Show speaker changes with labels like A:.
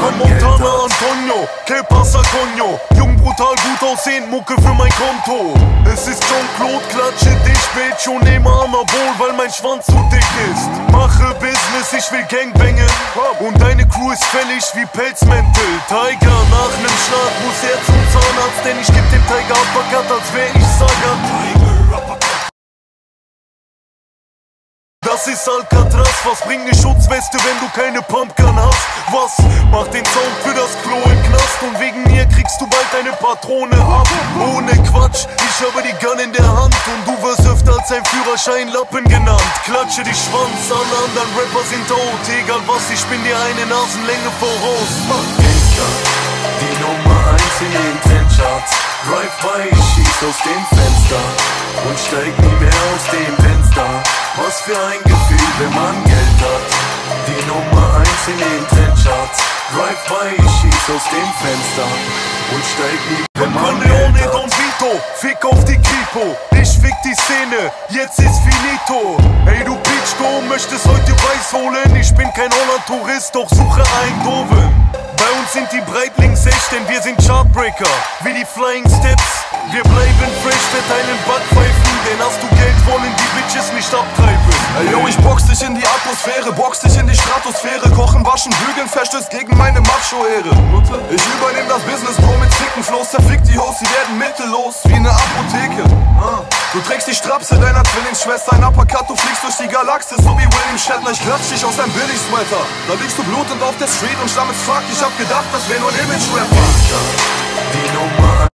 A: Hannah Montana, Antonio, que pasa coño? Jung, brutal, gut aussehend, Mucke für mein Konto. Es ist Jean-Claude, klatsche dich, Bitch, und nehme Anabol, weil mein Schwanz zu dick ist. Mache Business, ich will Gangbangen, und deine Crew ist fällig wie Pelzmäntel. Tiger, nach nem Schlag muss er zum Zahnarzt, denn ich geb dem Tiger Uppercut, als wär ich Sagat. Das ist Alcatraz, was bringt ne Schutzweste, wenn du keine Pumpgun hast? Was macht den Sound für das Klo im Knast? Und wegen mir kriegst du bald eine Patrone ab. Ohne Quatsch, ich habe die Gun in der Hand und du wirst öfter als ein Führerschein Lappen genannt. Klatsche die Schwanz, alle anderen Rapper sind tot. Egal was, ich bin dir eine Nasenlänge voraus.
B: Gangster, die Nummer 1 in den Trendcharts. Drive-by, ich schieß aus dem Fenster und steig nie mehr aus dem Fenster. Was für ein Gefühl, wenn man Geld hat. Die Nummer 1 in den Trendcharts. Drive-by, ich schieß aus dem Fenster und steig nie, wenn man Geld hat.
A: Don Vito, fick auf die Kripo. Ich fick die Szene, jetzt ist finito. Ey du Bitchko, möchtest heute Weiß holen? Ich bin kein Holland-Tourist, doch suche Eindhoven. Bei uns sind die Breitlings echt, denn wir sind Chartbreaker, wie die Flying Steps. Wir bleiben fresh, verteilen Backpfeifen, denn hast du Geld, wollen die Bitches nicht abtreiben.
C: Ey yo, ich box dich in die Atmosphäre, box dich in die Stratosphäre. Kochen, waschen, bügeln, verstößt gegen meine Macho-Ehre. Ich übernehm das Business, Bro, mit Ficken Flows. Zerfick die Hosts, sie werden mittellos, wie eine Apotheke. Du trägst die Strapse deiner Zwillingsschwester, ein Uppercut, du fliegst durch die Galaxis, so wie William Shatner. Ich klatsch dich aus deinem Billig-Sweater. Da liegst du blutend auf der Street und stammelst fuck, ich hab gedacht, das wär nur ein Image-Rapper.
B: Die Nummer